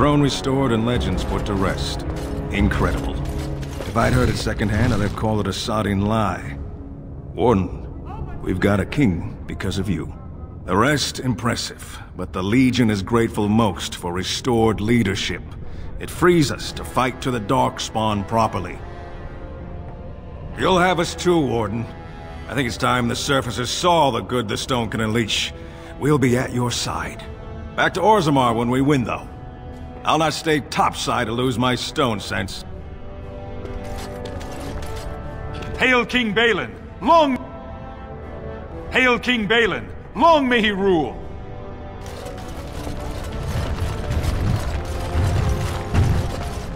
Throne restored and legends put to rest. Incredible. If I'd heard it secondhand, I'd have called it a sodding lie. Warden, we've got a king because of you. The rest, impressive, but the Legion is grateful most for restored leadership. It frees us to fight to the Darkspawn properly. You'll have us too, Warden. I think it's time the surfacers saw the good the stone can unleash. We'll be at your side. Back to Orzammar when we win, though. I'll not stay topside to lose my stone sense. Hail King Balin! Long... Hail King Balin! Long may he rule!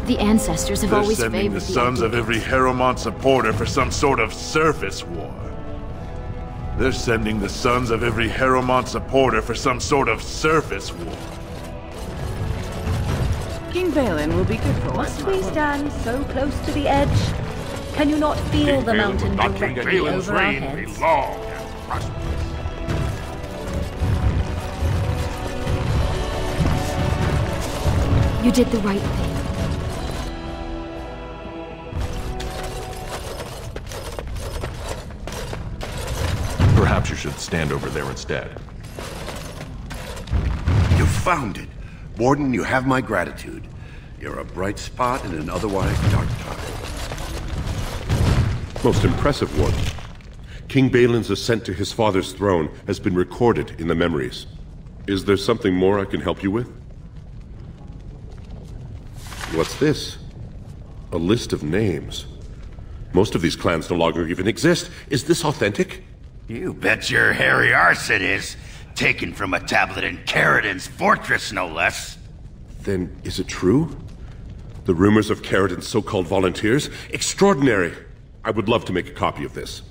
The ancestors have always favored sending the sons of every Harrowmont supporter for some sort of surface war. They're sending the sons of every Harrowmont supporter for some sort of surface war. King Balin will be good for us. Must we stand so close to the edge? Can you not feel the mountain directly over our heads? Long and prosperous. You did the right thing. Perhaps you should stand over there instead. You found it. Warden, you have my gratitude. You're a bright spot in an otherwise dark time. Most impressive, Warden. King Balin's ascent to his father's throne has been recorded in the memories. Is there something more I can help you with? What's this? A list of names. Most of these clans no longer even exist. Is this authentic? You bet your hairy arse it is. Taken from a tablet in Caridin's fortress, no less. Then is it true? The rumors of Caridin's so-called volunteers? Extraordinary! I would love to make a copy of this.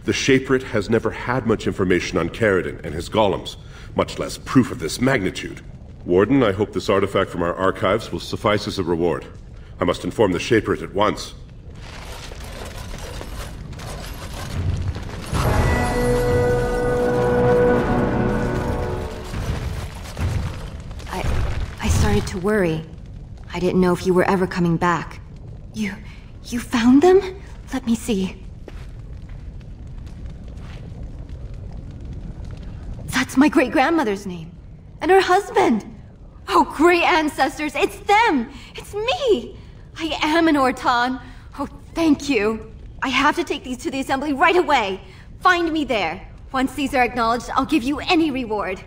The Shaperate has never had much information on Caridin and his golems, much less proof of this magnitude. Warden, I hope this artifact from our archives will suffice as a reward. I must inform the Shaperate at once. I started to worry. I didn't know if you were ever coming back. You found them? Let me see. That's my great-grandmother's name. And her husband! Oh, great ancestors, it's them! It's me! I am an Ortan. Oh, thank you. I have to take these to the assembly right away. Find me there. Once these are acknowledged, I'll give you any reward.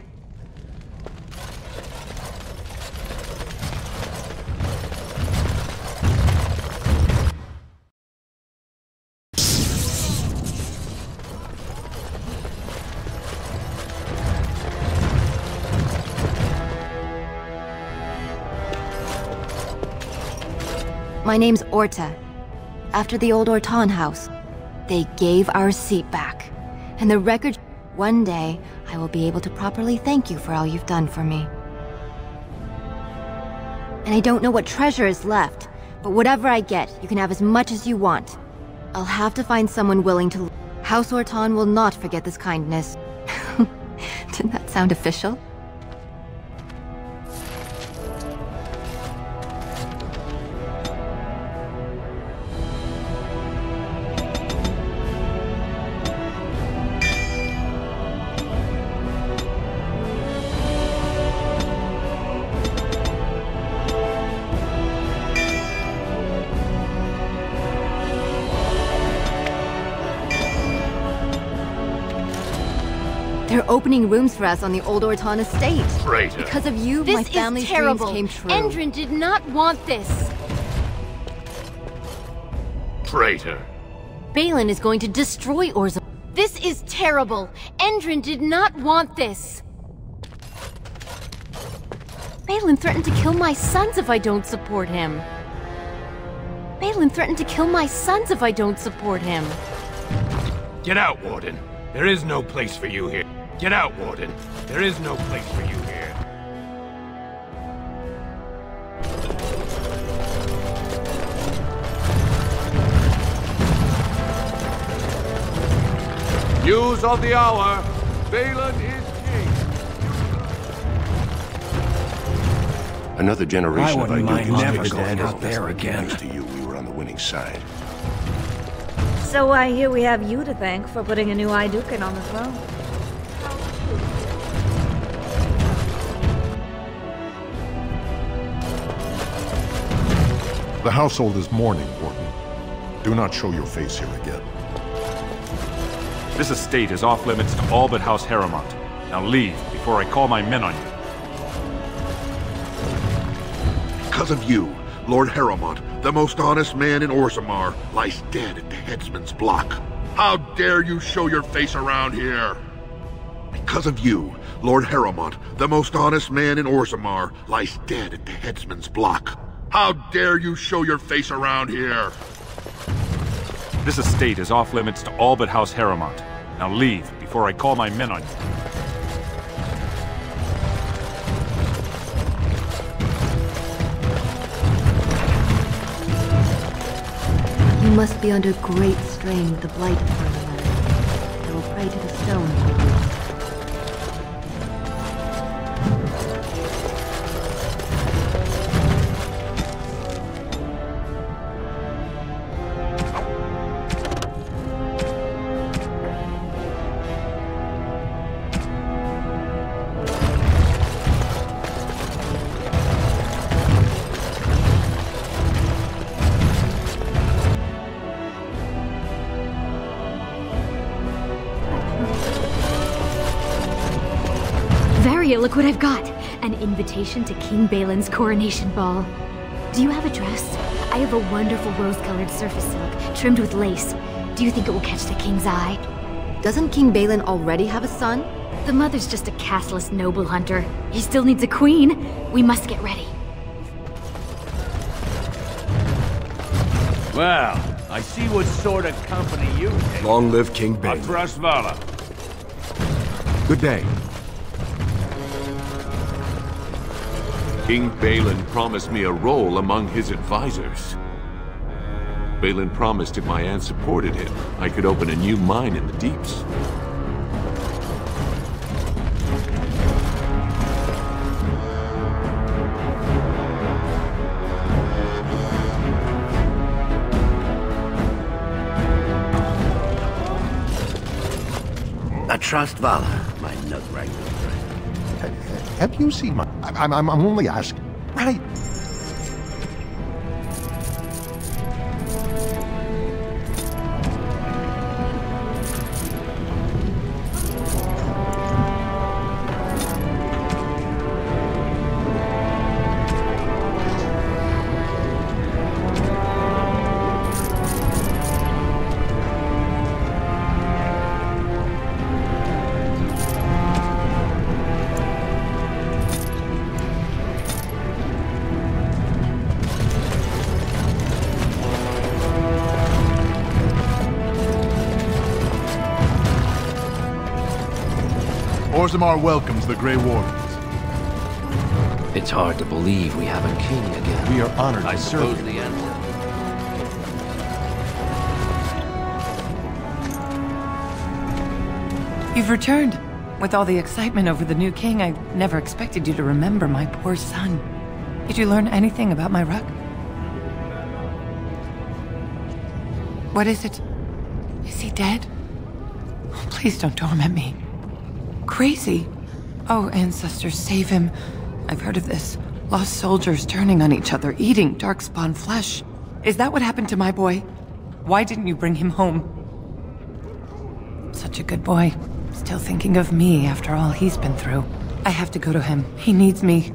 My name's Orta. After the old Ortan house, they gave our seat back. And the record... One day, I will be able to properly thank you for all you've done for me. And I don't know what treasure is left, but whatever I get, you can have as much as you want. I'll have to find someone willing to... House Ortan will not forget this kindness. Didn't that sound official? They're opening rooms for us on the old Ortan estate. Traitor. Because of you, my family's dreams came true. Endrin did not want this. Traitor. Balin is going to destroy Orzammar. This is terrible. Endrin did not want this. Balin threatened to kill my sons if I don't support him. Balin threatened to kill my sons if I don't support him. Get out, Warden. There is no place for you here. Get out, Warden. There is no place for you here. News of the hour. Balin is king. Another generation of mind never Idukis going out there again. Thanks to you, we were on the winning side. So I hear we have you to thank for putting a new Idukan on the throne. The household is mourning, Warden. Do not show your face here again. This estate is off limits to all but House Harrowmont. Now leave before I call my men on you. Because of you, Lord Harrowmont, the most honest man in Orzammar, lies dead at the headsman's block. How dare you show your face around here? Because of you, Lord Harrowmont, the most honest man in Orzammar, lies dead at the headsman's block. How dare you show your face around here? This estate is off limits to all but House Harrowmont. Now leave before I call my men on you. You must be under great strain with the blight upon the land. I will pray to the stone for you. Look what I've got! An invitation to King Balin's coronation ball. Do you have a dress? I have a wonderful rose-colored surface silk, trimmed with lace. Do you think it will catch the king's eye? Doesn't King Balin already have a son? The mother's just a castless noble hunter. He still needs a queen. We must get ready. Well, I see what sort of company you take. Long live King Balin. Atrasvala. Good day. King Balin promised me a role among his advisors. Balin promised if my aunt supported him, I could open a new mine in the deeps. Atrasvala, my nut-wrangling friend. Have you seen my... I'm only asking. Right. Orzammar welcomes the Grey Wardens. It's hard to believe we have a king again. We are honored I to suppose serve the you. end. You've returned. With all the excitement over the new king, I never expected you to remember my poor son. Did you learn anything about my ruck? What is it? Is he dead? Oh, please don't torment me. Crazy. Oh, ancestors, save him. I've heard of this. Lost soldiers turning on each other, eating darkspawn flesh. Is that what happened to my boy? Why didn't you bring him home? Such a good boy. Still thinking of me after all he's been through. I have to go to him. He needs me.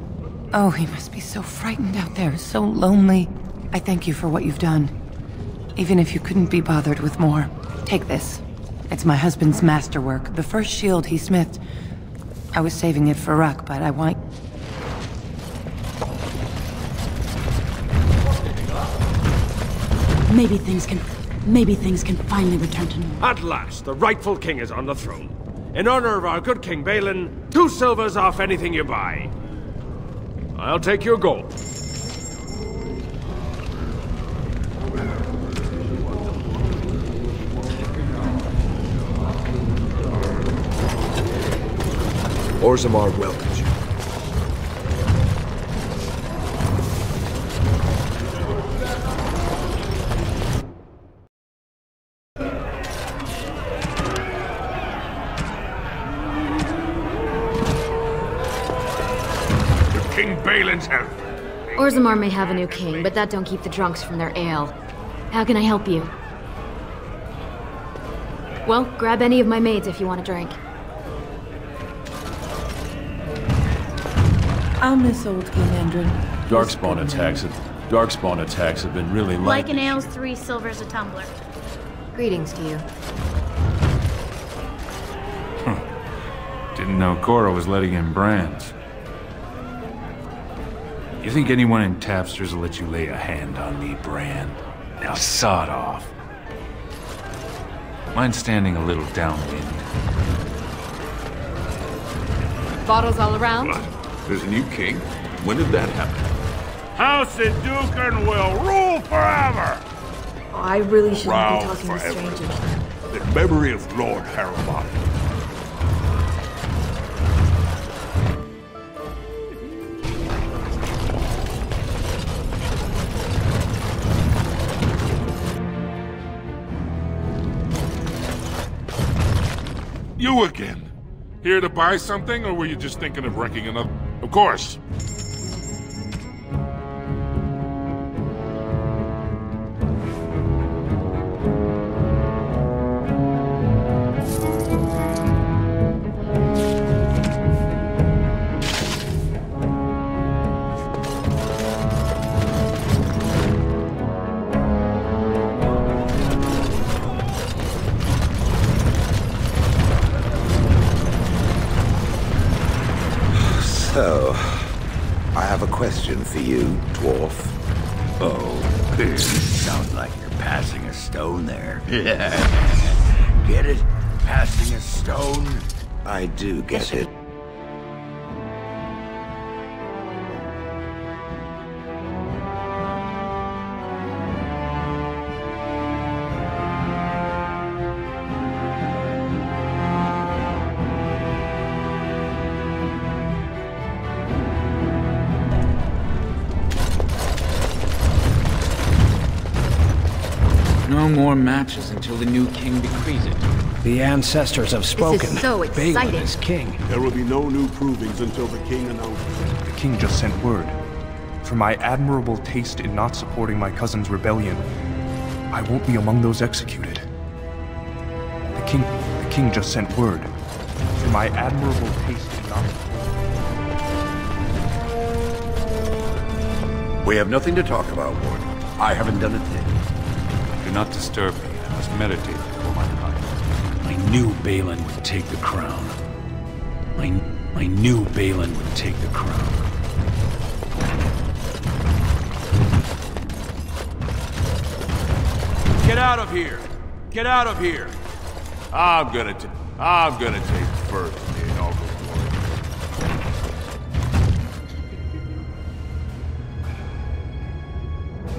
Oh, he must be so frightened out there, so lonely. I thank you for what you've done. Even if you couldn't be bothered with more. Take this. It's my husband's masterwork, the first shield he smithed. I was saving it for Ruck, but I want... Maybe things can finally return to normal. At last, the rightful king is on the throne. In honor of our good King Balin, 2 silvers off anything you buy. I'll take your gold. Orzammar welcomes you. King Balin's help. Orzammar may have a new king, but that don't keep the drunks from their ale. How can I help you? Well, grab any of my maids if you want a drink. I'll miss old King Endrin. Darkspawn attacks have been really Like an ale's 3 silvers a tumbler. Greetings to you. Didn't know Cora was letting in brands. You think anyone in Tapsters will let you lay a hand on me, Brand? Now sod off. Mine's standing a little downwind. Bottles all around? What? There's a new king? When did that happen? House of Dukin will rule forever! Oh, I really shouldn't Round be talking to forever. strangers. In memory of Lord Harrowmont. You again. Here to buy something, or were you just thinking of wrecking another? Of course. So, I have a question for you, dwarf. Oh, sounds like you're passing a stone there. Get it? Passing a stone? I do get it. No more matches until the new king decrees it. The ancestors have spoken. This is so exciting. Balin is king. There will be no new provings until the king announces. The king just sent word. For my admirable taste in not supporting my cousin's rebellion, I won't be among those executed. The king just sent word. For my admirable taste in not... We have nothing to talk about, Warden. I haven't done a thing. Do not disturb me. I must meditate before my time. I knew Balin would take the crown. I knew Balin would take the crown. Get out of here! Get out of here! I'm gonna take first the inaugural war.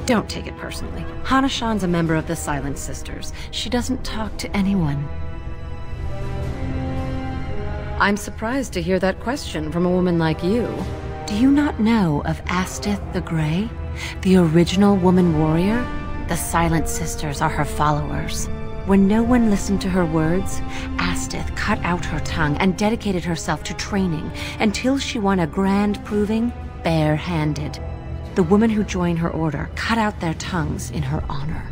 Don't take it personally. Hana-shan's a member of the Silent Sisters. She doesn't talk to anyone. I'm surprised to hear that question from a woman like you. Do you not know of Astith the Grey? The original woman warrior? The Silent Sisters are her followers. When no one listened to her words, Astith cut out her tongue and dedicated herself to training until she won a grand proving bare-handed. The women who join her order cut out their tongues in her honor.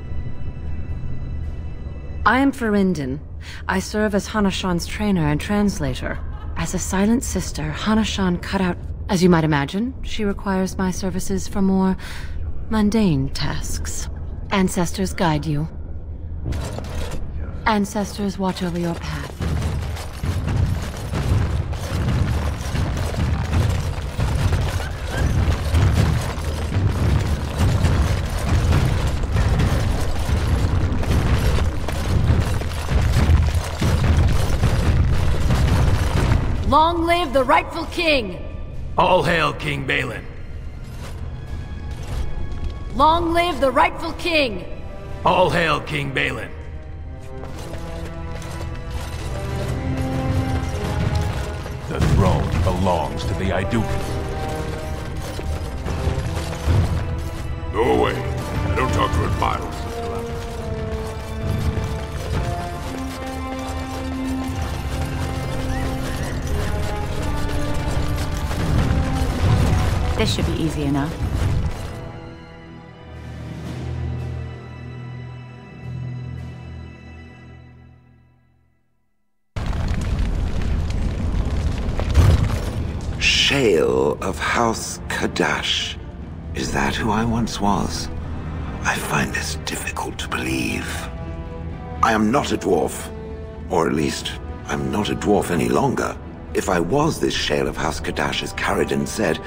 I am Ferinden. I serve as Hana-shan's trainer and translator. As a Silent Sister, Hana-shan cut out... As you might imagine, she requires my services for more mundane tasks. Ancestors guide you. Ancestors watch over your path. Long live the rightful king! All hail King Balin. Long live the rightful king! All hail King Balin. The throne belongs to the Idukan. Go away. I don't talk to admirers until after. This should be easy enough. Shale of House Kadash. Is that who I once was? I find this difficult to believe. I am not a dwarf. Or at least, I'm not a dwarf any longer. If I was this Shale of House Kadash, as Caridin said,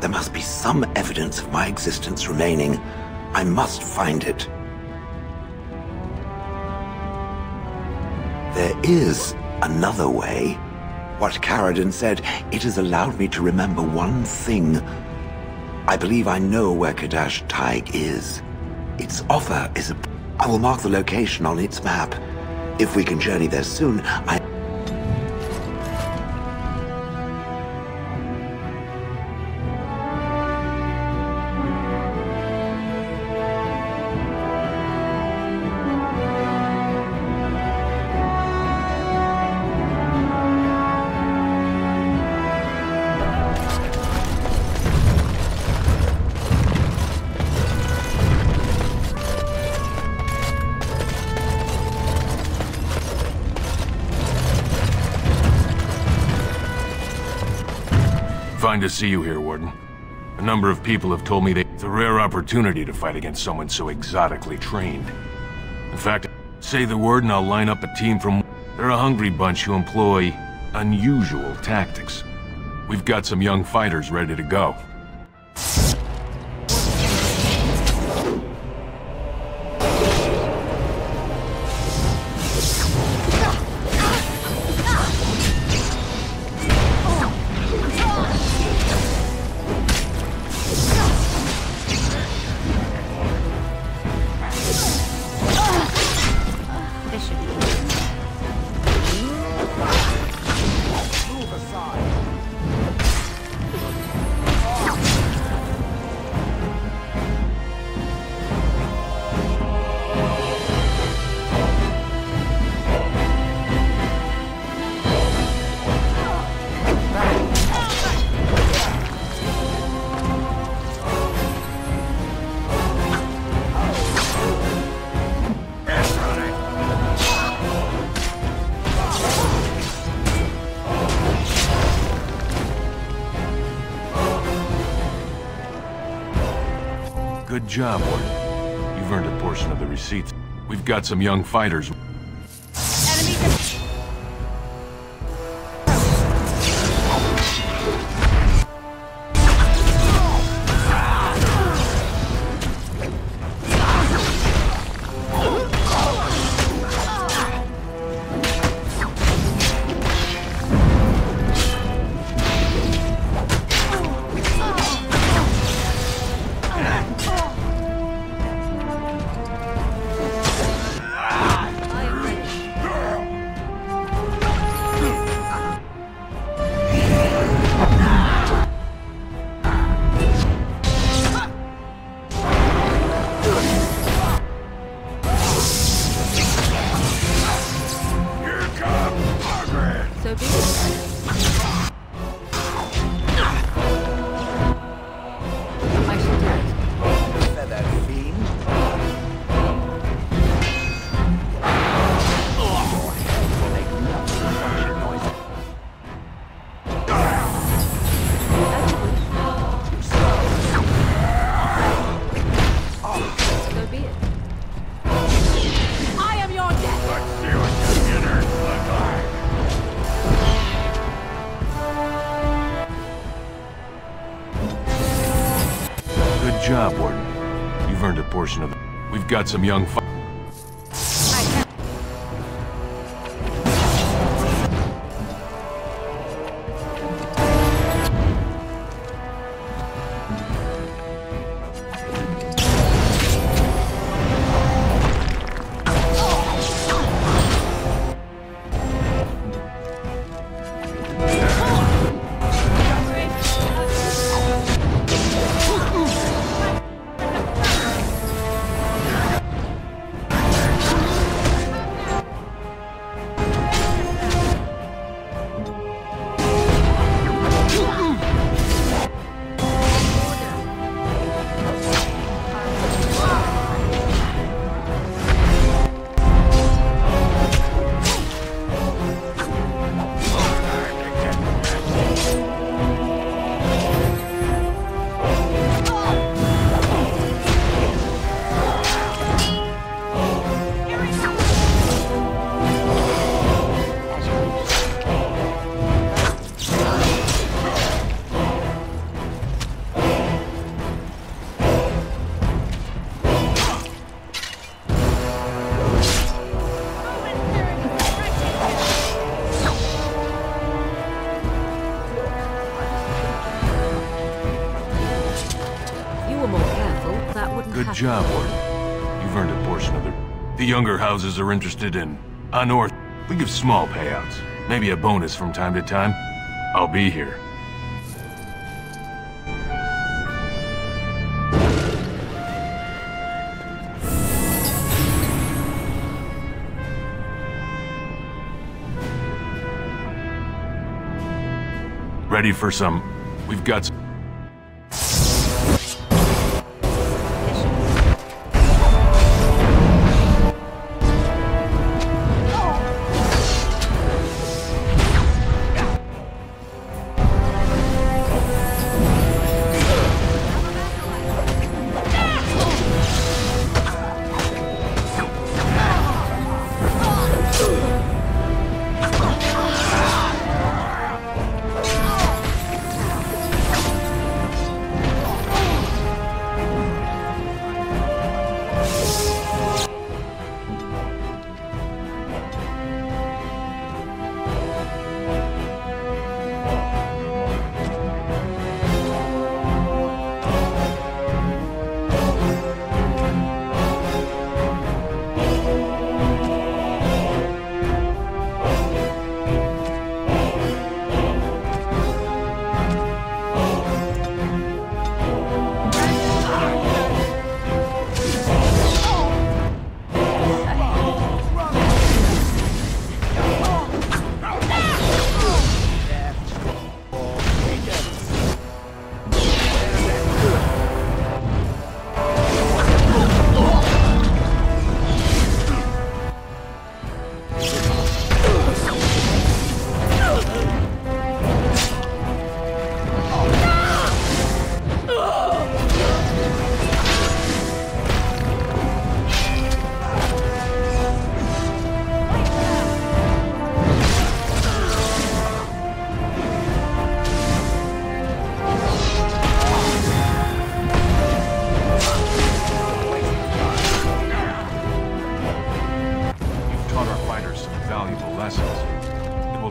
there must be some evidence of my existence remaining. I must find it. There is another way. What Caridin said, it has allowed me to remember one thing. I believe I know where Kadash Taig is. Its offer is a... I will mark the location on its map. If we can journey there soon, Fine to see you here, Warden. A number of people have told me it's a rare opportunity to fight against someone so exotically trained. In fact, say the word and I'll line up a team from... They're a hungry bunch who employ unusual tactics. We've got some young fighters ready to go. Good job, Warden. You've earned a portion of the receipts. We've got some young fighters. Good job, Warden. You've earned a portion of it. We've got some young job, Warden. You've earned a portion of the younger houses are interested in. On North, we give small payouts. Maybe a bonus from time to time. I'll be here. Ready for some... We've got some...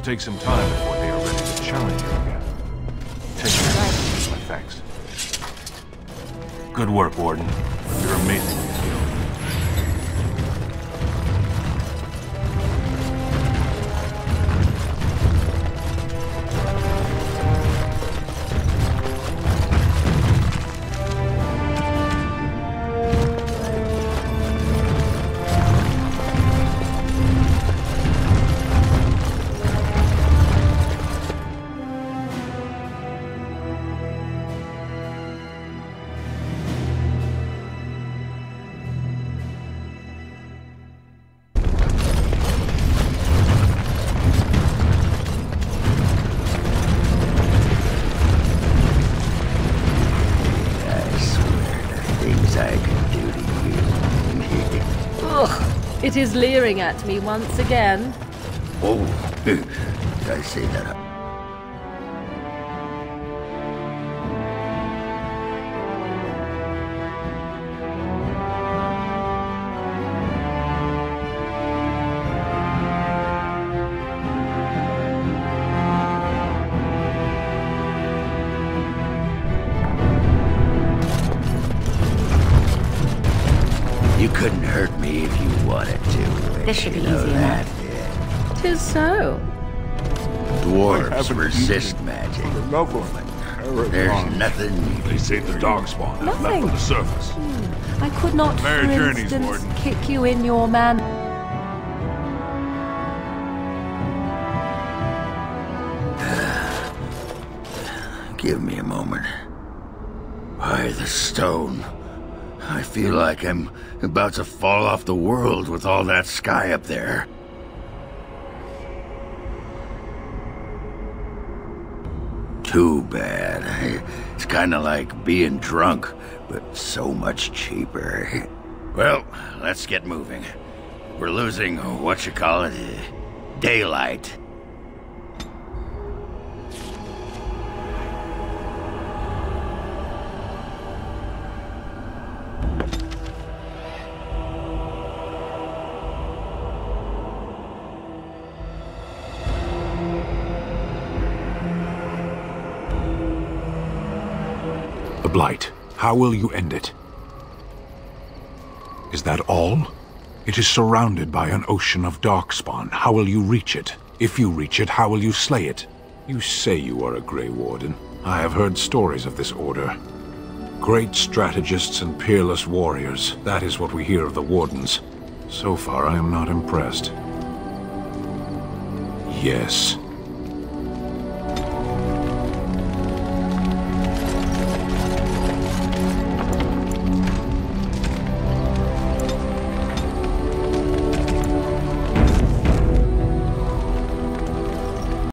Take some time before they are ready to challenge you again. Take your time. My thanks. Good work, Warden. You're amazingly skilled. It is leering at me once again. Oh, did I say that? You couldn't hurt me if you wanted to. This should be easy enough. Tis so. Dwarves resist magic. There's nothing. They say the dog spawn has left Nothing. on the surface. I could not, Merry for journeys, instance, Warden. kick you in your man. Give me a moment. By the stone. I feel like I'm about to fall off the world with all that sky up there. Too bad. It's kinda like being drunk, but so much cheaper. Well, let's get moving. We're losing, daylight. The Blight. How will you end it? Is that all? It is surrounded by an ocean of darkspawn. How will you reach it? If you reach it, how will you slay it? You say you are a Grey Warden. I have heard stories of this order. Great strategists and peerless warriors. That is what we hear of the Wardens. So far, I am not impressed. Yes,